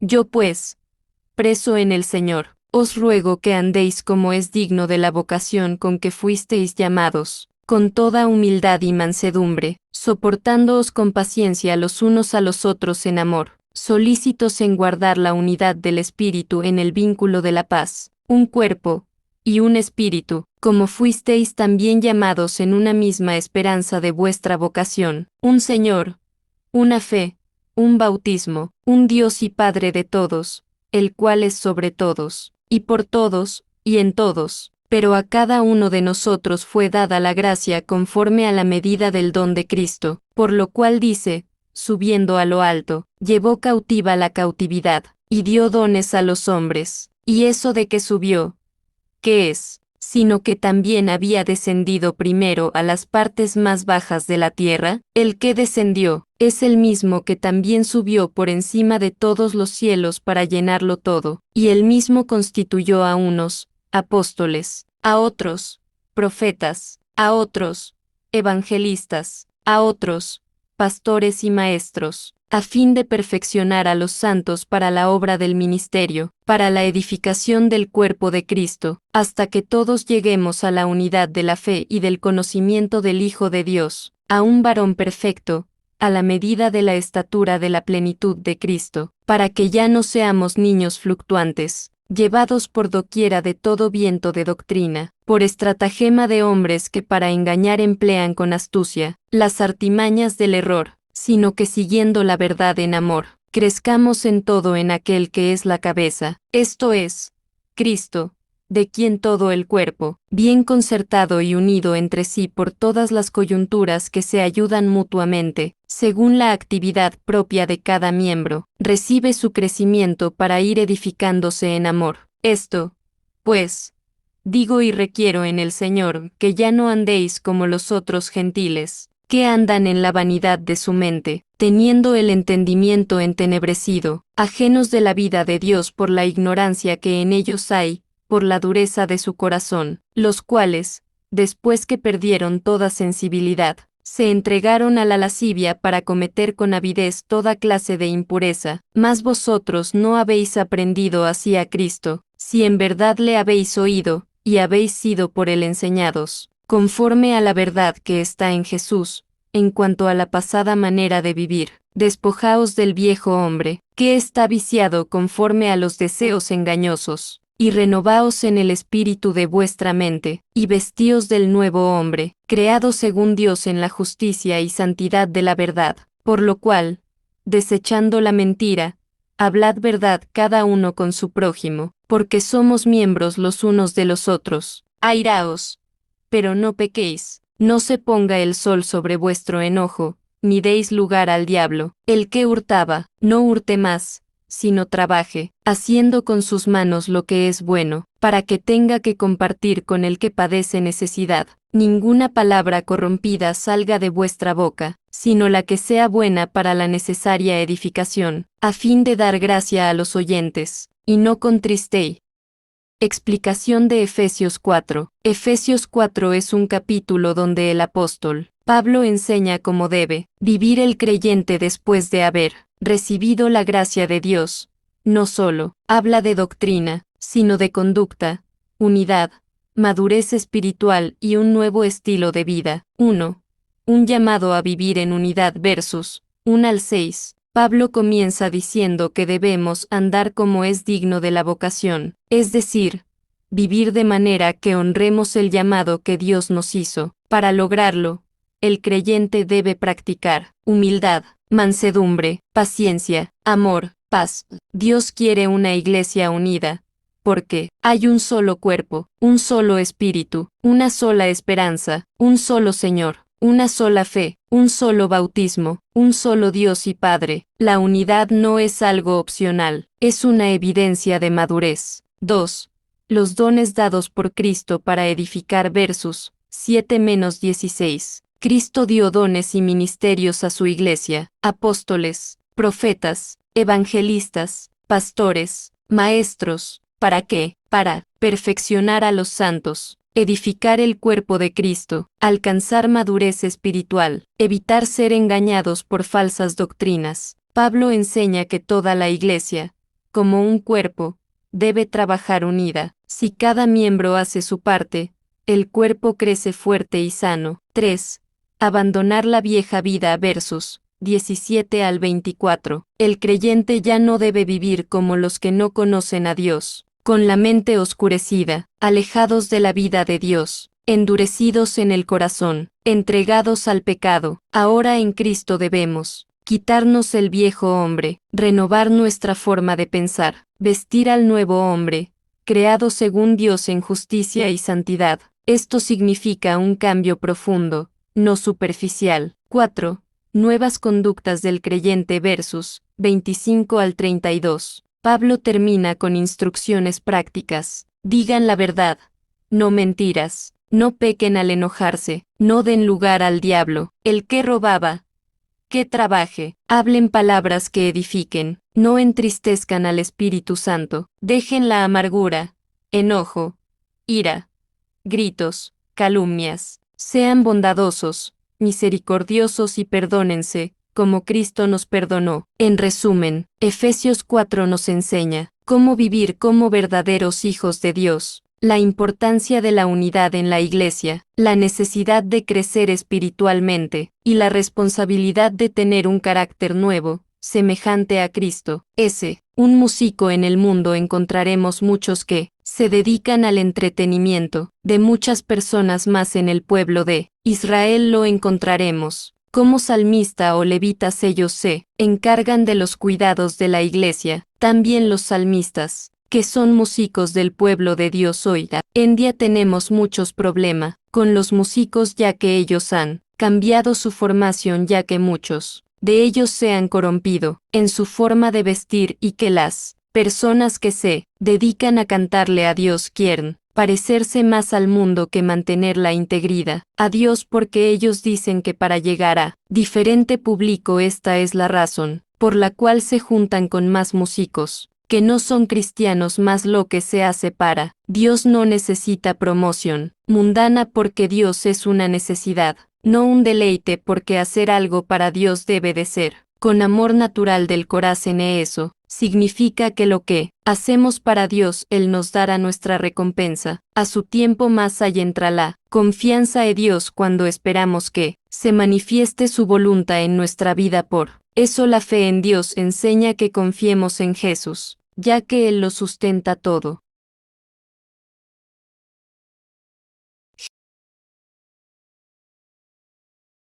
Yo pues, preso en el Señor, os ruego que andéis como es digno de la vocación con que fuisteis llamados, con toda humildad y mansedumbre, soportándoos con paciencia los unos a los otros en amor, solícitos en guardar la unidad del Espíritu en el vínculo de la paz, un cuerpo y un espíritu, como fuisteis también llamados en una misma esperanza de vuestra vocación, un Señor, una fe, un bautismo, un Dios y Padre de todos, el cual es sobre todos, y por todos, y en todos. Pero a cada uno de nosotros fue dada la gracia conforme a la medida del don de Cristo, por lo cual dice, subiendo a lo alto, llevó cautiva la cautividad, y dio dones a los hombres. Y eso de que subió, ¿qué es? Sino que también había descendido primero a las partes más bajas de la tierra. El que descendió, es el mismo que también subió por encima de todos los cielos para llenarlo todo, y él mismo constituyó a unos, apóstoles, a otros, profetas, a otros, evangelistas, a otros, pastores y maestros, a fin de perfeccionar a los santos para la obra del ministerio, para la edificación del cuerpo de Cristo, hasta que todos lleguemos a la unidad de la fe y del conocimiento del Hijo de Dios, a un varón perfecto, a la medida de la estatura de la plenitud de Cristo, para que ya no seamos niños fluctuantes, llevados por doquiera de todo viento de doctrina, por estratagema de hombres que para engañar emplean con astucia las artimañas del error, sino que siguiendo la verdad en amor, crezcamos en todo en aquel que es la cabeza, esto es, Cristo, de quien todo el cuerpo, bien concertado y unido entre sí por todas las coyunturas que se ayudan mutuamente, según la actividad propia de cada miembro, recibe su crecimiento para ir edificándose en amor. Esto, pues, digo y requiero en el Señor, que ya no andéis como los otros gentiles, que andan en la vanidad de su mente, teniendo el entendimiento entenebrecido, ajenos de la vida de Dios por la ignorancia que en ellos hay, por la dureza de su corazón, los cuales, después que perdieron toda sensibilidad, se entregaron a la lascivia para cometer con avidez toda clase de impureza, mas vosotros no habéis aprendido así a Cristo, si en verdad le habéis oído, y habéis sido por él enseñados, conforme a la verdad que está en Jesús, en cuanto a la pasada manera de vivir. Despojaos del viejo hombre, que está viciado conforme a los deseos engañosos, y renovaos en el espíritu de vuestra mente, y vestíos del nuevo hombre, creado según Dios en la justicia y santidad de la verdad, por lo cual, desechando la mentira, hablad verdad cada uno con su prójimo, porque somos miembros los unos de los otros. Airaos, pero no pequéis, no se ponga el sol sobre vuestro enojo, ni deis lugar al diablo. El que hurtaba, no hurte más, sino trabaje, haciendo con sus manos lo que es bueno, para que tenga que compartir con el que padece necesidad. Ninguna palabra corrompida salga de vuestra boca, sino la que sea buena para la necesaria edificación, a fin de dar gracia a los oyentes, y no contristéis. Explicación de Efesios 4. Efesios 4 es un capítulo donde el apóstol Pablo enseña cómo debe vivir el creyente después de haber recibido la gracia de Dios. No solo habla de doctrina, sino de conducta, unidad, madurez espiritual y un nuevo estilo de vida. 1. Un llamado a vivir en unidad versus 1 al 6. Pablo comienza diciendo que debemos andar como es digno de la vocación, es decir, vivir de manera que honremos el llamado que Dios nos hizo. Para lograrlo, el creyente debe practicar humildad, mansedumbre, paciencia, amor, paz. Dios quiere una iglesia unida, porque hay un solo cuerpo, un solo espíritu, una sola esperanza, un solo Señor, una sola fe, un solo bautismo, un solo Dios y Padre. La unidad no es algo opcional, es una evidencia de madurez. 2. Los dones dados por Cristo para edificar versus 7-16. Cristo dio dones y ministerios a su iglesia, apóstoles, profetas, evangelistas, pastores, maestros. ¿Para qué? Para perfeccionar a los santos, edificar el cuerpo de Cristo, alcanzar madurez espiritual, evitar ser engañados por falsas doctrinas. Pablo enseña que toda la iglesia, como un cuerpo, debe trabajar unida. Si cada miembro hace su parte, el cuerpo crece fuerte y sano. 3. Abandonar la vieja vida versos 17 al 24. El creyente ya no debe vivir como los que no conocen a Dios, con la mente oscurecida, alejados de la vida de Dios, endurecidos en el corazón, entregados al pecado. Ahora en Cristo debemos quitarnos el viejo hombre, renovar nuestra forma de pensar, vestir al nuevo hombre, creado según Dios en justicia y santidad. Esto significa un cambio profundo, no superficial. 4. Nuevas conductas del creyente versos 25 al 32. Pablo termina con instrucciones prácticas. Digan la verdad, no mentiras, no pequen al enojarse, no den lugar al diablo. El que robaba, que trabaje, hablen palabras que edifiquen, no entristezcan al Espíritu Santo, dejen la amargura, enojo, ira, gritos, calumnias, sean bondadosos, misericordiosos y perdónense, como Cristo nos perdonó. En resumen, Efesios 4 nos enseña cómo vivir como verdaderos hijos de Dios, la importancia de la unidad en la Iglesia, la necesidad de crecer espiritualmente, y la responsabilidad de tener un carácter nuevo, semejante a Cristo. Un músico en el mundo encontraremos muchos que se dedican al entretenimiento, de muchas personas más en el pueblo de Israel lo encontraremos. Como salmista o levitas ellos se encargan de los cuidados de la iglesia, también los salmistas, que son músicos del pueblo de Dios hoy en día tenemos muchos problemas con los músicos ya que ellos han cambiado su formación ya que muchos de ellos se han corrompido en su forma de vestir y que las personas que se dedican a cantarle a Dios quieren parecerse más al mundo que mantener la integridad a Dios porque ellos dicen que para llegar a diferente público esta es la razón por la cual se juntan con más músicos que no son cristianos más lo que se hace para Dios no necesita promoción mundana porque Dios es una necesidad, no un deleite porque hacer algo para Dios debe de ser con amor natural del corazón eso significa que lo que hacemos para Dios Él nos dará nuestra recompensa, a su tiempo más allá entra la confianza en Dios cuando esperamos que se manifieste su voluntad en nuestra vida por eso la fe en Dios enseña que confiemos en Jesús, ya que Él lo sustenta todo.